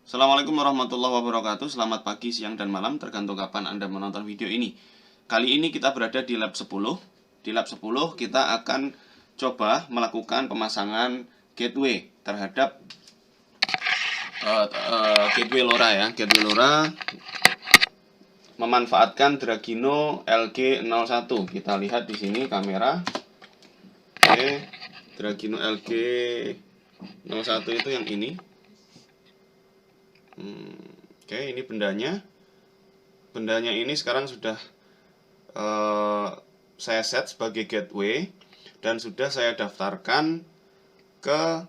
Assalamualaikum warahmatullahi wabarakatuh. Selamat pagi, siang, dan malam, tergantung kapan Anda menonton video ini. Kali ini kita berada di lab 10. Di lab 10 kita akan coba melakukan pemasangan gateway terhadap gateway LoRa ya. Gateway LoRa memanfaatkan Dragino LG01. Kita lihat di sini kamera. Oke, Dragino LG01 itu yang ini. Oke, ini bendanya. Bendanya ini sekarang sudah saya set sebagai gateway dan sudah saya daftarkan ke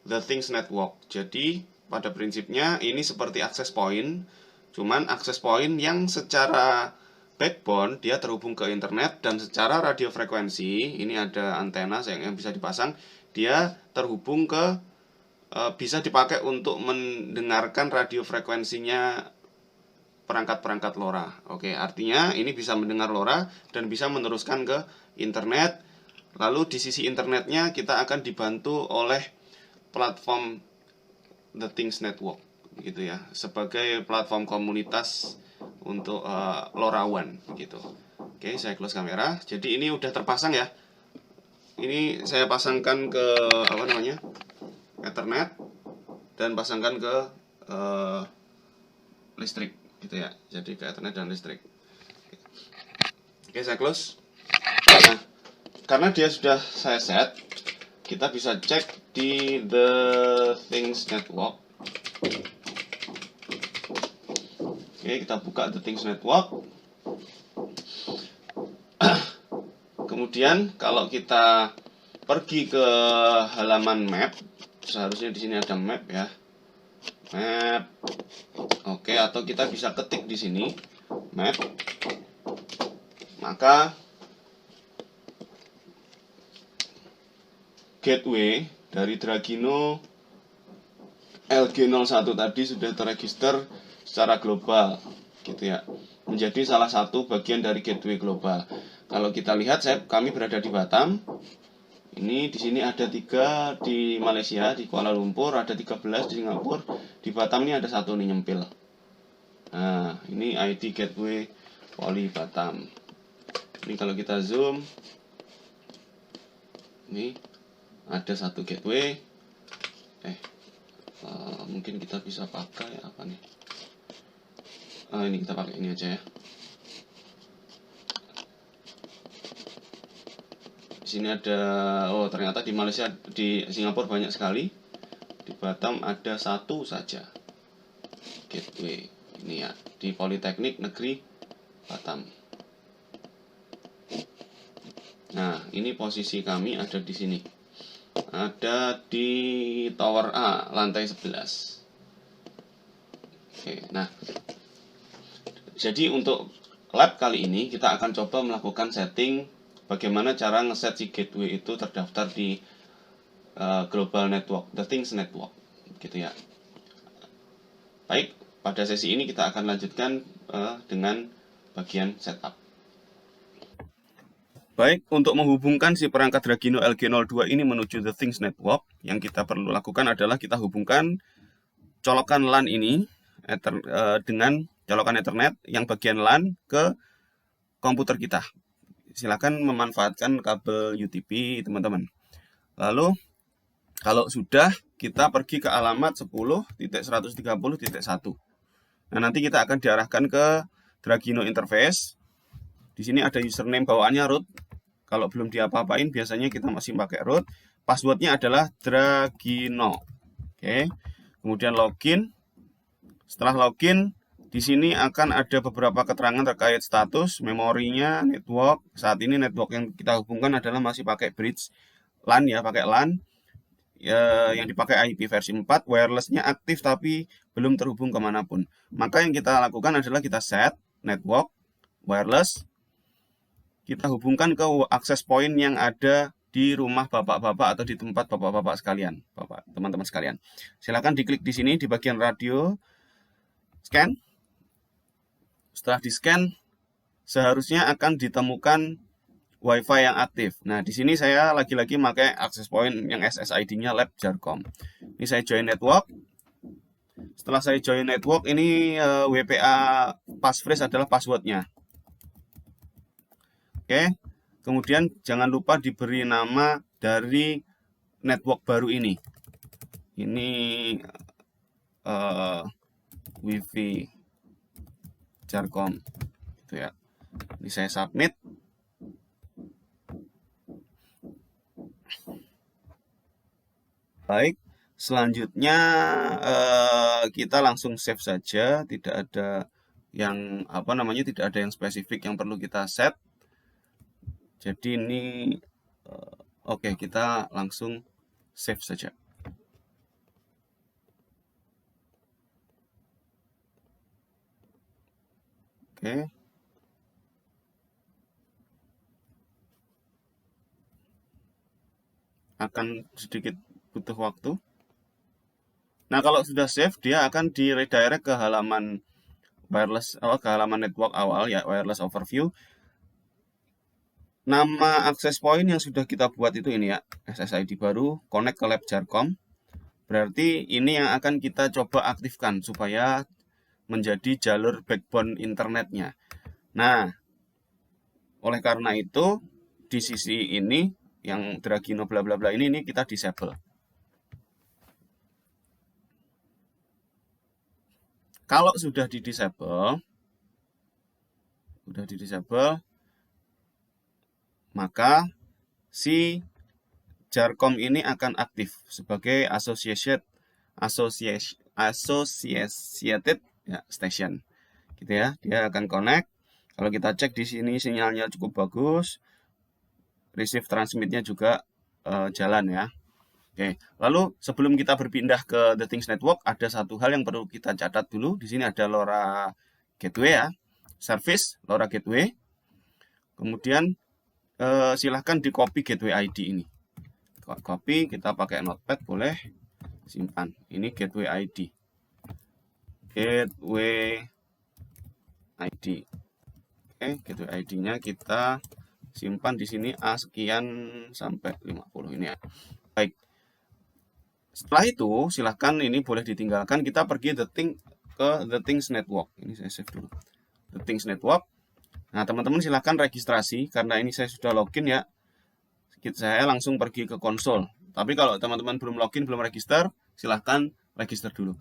The Things Network. Jadi pada prinsipnya ini seperti access point, cuman access point yang secara backbone dia terhubung ke internet, dan secara radio frekuensi ini ada antena yang bisa dipasang, dia terhubung ke bisa dipakai untuk mendengarkan radio frekuensinya perangkat-perangkat LoRa. Oke, artinya ini bisa mendengar LoRa dan bisa meneruskan ke internet. Lalu di sisi internetnya kita akan dibantu oleh platform The Things Network gitu ya, sebagai platform komunitas untuk LoRaWAN gitu. Oke, saya close kamera. Jadi ini udah terpasang ya. Ini saya pasangkan ke Ethernet dan pasangkan ke listrik gitu ya. Jadi ke Ethernet dan listrik. Oke, saya close. Nah, karena dia sudah saya set, kita bisa cek di The Things Network. Oke, kita buka The Things Network. Kemudian kalau kita pergi ke halaman map, seharusnya di sini ada map ya. Map. Oke, atau kita bisa ketik di sini map. Maka gateway dari Dragino LG01 tadi sudah terregister secara global gitu ya, menjadi salah satu bagian dari gateway global. Kalau kita lihat, kami berada di Batam. Ini di sini ada 3 di Malaysia, di Kuala Lumpur, ada 13 di Singapura. Di Batam ini ada 1 nih nyempil. Nah, ini ID gateway Poly Batam. Ini kalau kita zoom, ini ada 1 gateway. Mungkin kita bisa pakai apa nih? Ini kita pakai ini aja ya. Di sini ada, ternyata di Malaysia, di Singapura banyak sekali. Di Batam ada 1 saja gateway. Ini ya, di Politeknik Negeri Batam. Nah, ini posisi kami ada di sini. Ada di Tower A, lantai 11. Oke, nah. Jadi untuk lab kali ini kita akan coba melakukan setting bagaimana cara ngeset si gateway itu terdaftar di global network, The Things Network gitu ya. Baik, pada sesi ini kita akan lanjutkan dengan bagian setup. Baik, untuk menghubungkan si perangkat Dragino LG02 ini menuju The Things Network, yang kita perlu lakukan adalah kita hubungkan colokan LAN ini dengan colokan Ethernet yang bagian LAN ke komputer kita. Silakan memanfaatkan kabel UTP, teman-teman. Lalu kalau sudah, kita pergi ke alamat 10.130.1. Nah, nanti kita akan diarahkan ke Dragino interface. Di sini ada username bawaannya root. Kalau belum diapa-apain, biasanya kita masih pakai root. Passwordnya adalah Dragino. Oke. Kemudian login. Setelah login, di sini akan ada beberapa keterangan terkait status, memorinya, network. Saat ini network yang kita hubungkan adalah masih pakai bridge LAN ya, pakai LAN. Yang dipakai IP versi 4, wirelessnya aktif tapi belum terhubung kemanapun. Maka yang kita lakukan adalah kita set network, wireless. Kita hubungkan ke access point yang ada di rumah bapak-bapak atau di tempat bapak-bapak sekalian, teman-teman sekalian. Silakan diklik di sini di bagian radio, scan. Setelah di-scan, seharusnya akan ditemukan WiFi yang aktif. Nah, di sini saya lagi-lagi pakai access point yang SSID-nya Lab Jarcom. Ini saya join network. Setelah saya join network, ini WPA passphrase adalah passwordnya. Oke, kemudian jangan lupa diberi nama dari network baru ini. Ini Wi-Fi Jarcom, gitu ya. Ini saya submit. Baik, selanjutnya kita langsung save saja, tidak ada yang tidak ada yang spesifik yang perlu kita set. Jadi ini oke, kita langsung save saja. Oke. Akan sedikit butuh waktu. Nah, kalau sudah save, dia akan di redirect ke halaman wireless, ke halaman network awal ya, wireless overview. Nama access point yang sudah kita buat itu ini ya, SSID baru, connect ke lab Jarcom. Berarti ini yang akan kita coba aktifkan supaya menjadi jalur backbone internetnya. Nah, oleh karena itu di sisi ini yang Dragino bla bla bla ini kita disable. Kalau sudah di disable, maka si Jarcom ini akan aktif sebagai associated ya, station, gitu ya. Dia akan connect. Kalau kita cek di sini sinyalnya cukup bagus, receive transmitnya juga jalan ya. Oke, lalu sebelum kita berpindah ke The Things Network, ada satu hal yang perlu kita catat dulu. Di sini ada LoRa Gateway ya, service LoRa Gateway. Kemudian silahkan di copy gateway ID ini. Copy, kita pakai notepad boleh, simpan. Ini gateway ID. Gateway ID. Oke, gateway ID-nya kita simpan di sini A sekian sampai 50 ini ya. Baik. Setelah itu, silahkan ini boleh ditinggalkan. Kita pergi ke The Things Network. Ini saya save dulu. The Things Network. Nah, teman-teman silahkan registrasi. Karena ini saya sudah login ya. Saya langsung pergi ke konsol. Tapi kalau teman-teman belum login, belum register, silahkan register dulu.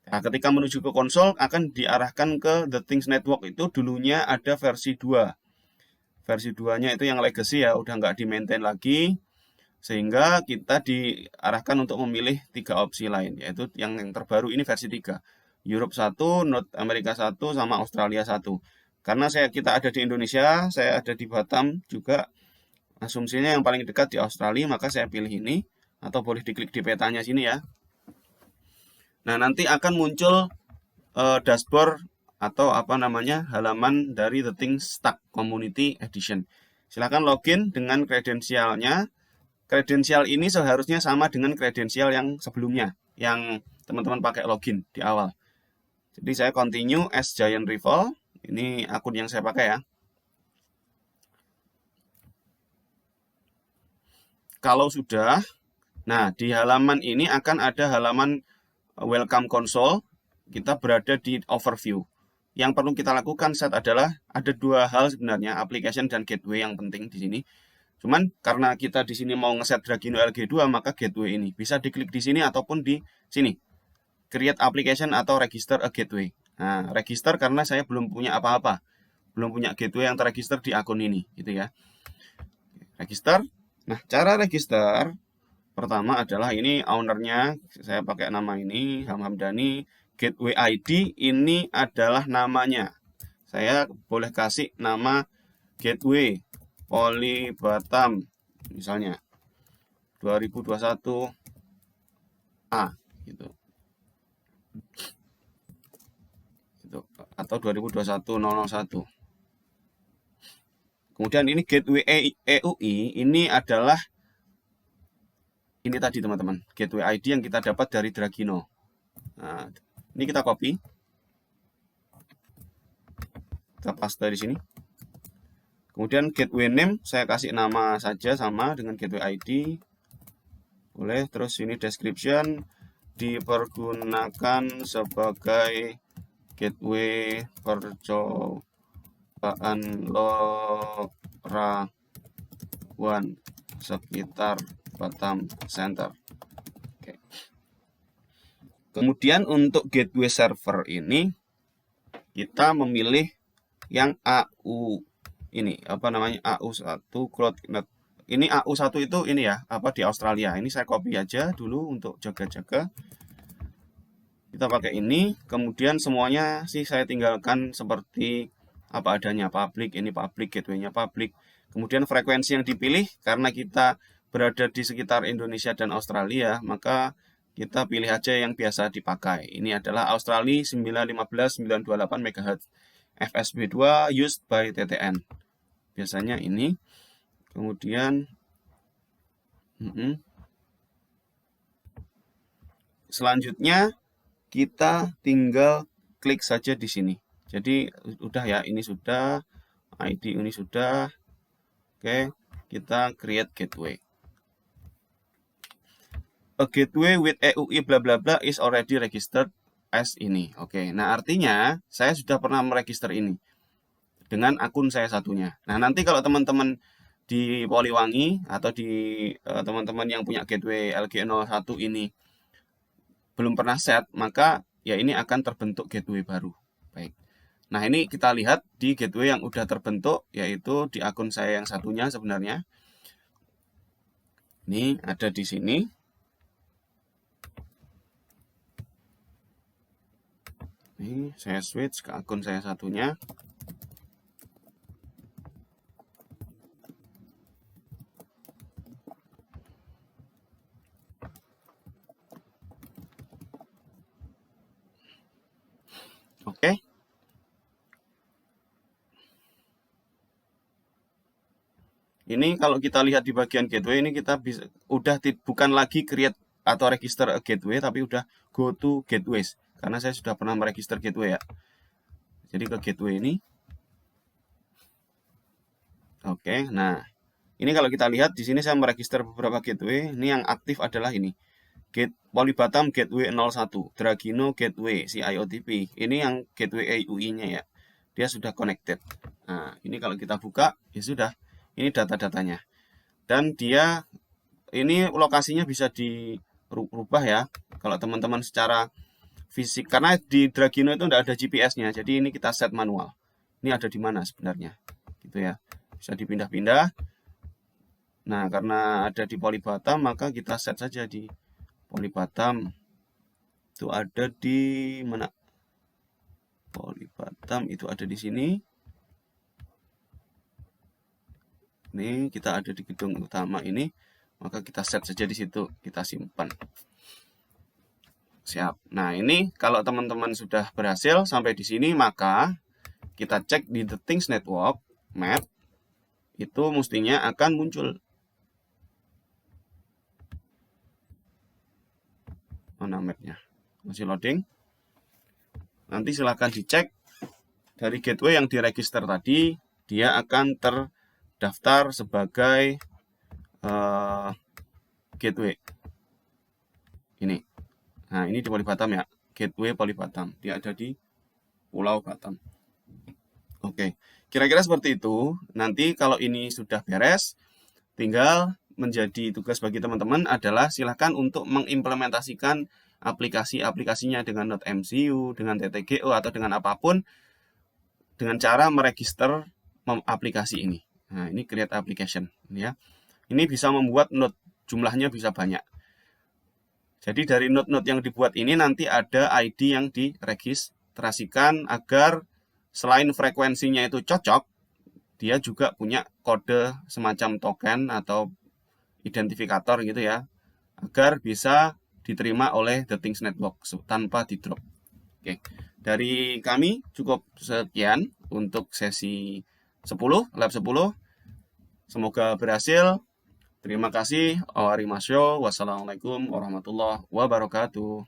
Nah, ketika menuju ke konsol, akan diarahkan ke The Things Network. Itu dulunya ada versi 2. Versi 2-nya itu yang legacy ya, udah nggak di-maintain lagi. Sehingga kita diarahkan untuk memilih 3 opsi lain, yaitu yang terbaru ini versi 3. Europe 1, North America 1, sama Australia 1. Karena kita ada di Indonesia, saya ada di Batam juga, asumsinya yang paling dekat di Australia, maka saya pilih ini. Atau boleh diklik di petanya sini ya. Nah, nanti akan muncul dashboard atau halaman dari The Things Stack Community Edition. Silahkan login dengan kredensialnya. Kredensial ini seharusnya sama dengan kredensial yang sebelumnya, yang teman-teman pakai login di awal. Jadi saya continue as Giant Rival. Ini akun yang saya pakai ya. Kalau sudah, nah di halaman ini akan ada halaman Welcome Console. Kita berada di overview. Yang perlu kita lakukan saat adalah ada 2 hal sebenarnya, application dan gateway yang penting di sini. Cuman karena kita di sini mau ngeset Dragino LG2, maka gateway ini bisa diklik di sini ataupun di sini. Create application atau register a gateway. Nah, register karena saya belum punya apa-apa. Belum punya gateway yang terregister di akun ini, gitu ya. Register. Nah, cara register pertama adalah ini ownernya, saya pakai nama ini, Hamdani. Gateway ID ini adalah namanya. Saya boleh kasih nama gateway Poli Batam misalnya 2021 A gitu. Atau 2021-001. Kemudian ini gateway EUI ini adalah ini tadi teman-teman, gateway ID yang kita dapat dari Dragino. Nah, ini kita copy. Kita paste di sini. Kemudian gateway name saya kasih nama saja sama dengan gateway ID. Boleh. Terus ini description. dipergunakan sebagai gateway percobaan LoRaWAN sekitar Batam Center. Oke. Kemudian untuk gateway server ini kita memilih yang AU ini, apa namanya, AU1 CloudNet. Ini AU1 itu ini ya, apa di Australia. Ini saya copy aja dulu untuk jaga-jaga. Kita pakai ini, kemudian semuanya sih saya tinggalkan seperti apa adanya, public, ini public, gateway-nya public. Kemudian frekuensi yang dipilih, karena kita berada di sekitar Indonesia dan Australia, maka kita pilih aja yang biasa dipakai. Ini adalah Australia 915.928 MHz. FSB2 used by TTN. Biasanya ini. Kemudian selanjutnya kita tinggal klik saja di sini. Jadi udah ya, ini sudah, ID ini sudah. Oke, kita create gateway. A gateway with EUI bla bla bla is already registered as ini. Oke, nah artinya saya sudah pernah meregister ini dengan akun saya satunya. Nah, nanti kalau teman-teman di Poliwangi atau di teman-teman yang punya gateway LG01 ini belum pernah set, maka ya ini akan terbentuk gateway baru. Baik. Nah, ini kita lihat di gateway yang udah terbentuk, yaitu di akun saya yang satunya sebenarnya. Ini ada di sini. Ini saya switch ke akun saya satunya. Oke. Ini kalau kita lihat di bagian gateway ini kita bisa bukan lagi create atau register a gateway, tapi udah go to gateways. Karena saya sudah pernah meregister gateway ya. Jadi ke gateway ini. Oke, nah ini kalau kita lihat di sini saya meregister beberapa gateway. Ini yang aktif adalah ini. Polybatam Gateway 01, Dragino Gateway CIOTP. Ini yang gateway EUI-nya ya. Dia sudah connected. Nah, ini kalau kita buka, ya sudah. Ini data-datanya. Dan dia, ini lokasinya bisa dirubah ya. Kalau teman-teman secara fisik. Karena di Dragino itu tidak ada GPS-nya. Jadi ini kita set manual. Ini ada di mana sebenarnya. Gitu ya. Bisa dipindah-pindah. Nah, karena ada di Polybatam, maka kita set saja di Polybatam. Itu ada di mana? Polybatam itu ada di sini. Ini kita ada di gedung utama ini, maka kita set saja di situ, kita simpan. Siap. Nah, ini kalau teman-teman sudah berhasil sampai di sini, maka kita cek di The Things Network Map, itu mestinya akan muncul. Mana mapnya? Masih loading. Nanti silahkan dicek dari gateway yang diregister tadi, dia akan terdaftar sebagai gateway. Ini. Nah, ini di Polybatam ya. Gateway Polybatam. Dia ada di Pulau Batam. Oke. Kira-kira seperti itu. Nanti kalau ini sudah beres, tinggal menjadi tugas bagi teman-teman adalah silahkan untuk mengimplementasikan aplikasi-aplikasinya dengan Node MCU, dengan TTGO, atau dengan apapun dengan cara meregister aplikasi ini. Nah, ini create application ya. Ini bisa membuat node, jumlahnya bisa banyak. Jadi dari node-node yang dibuat ini nanti ada ID yang diregistrasikan agar selain frekuensinya itu cocok, dia juga punya kode semacam token atau identifikator gitu ya, agar bisa diterima oleh The Things Network tanpa di drop. Oke, dari kami cukup sekian untuk sesi 10, lab 10. Semoga berhasil. Terima kasih. Wassalamualaikum warahmatullahi wabarakatuh.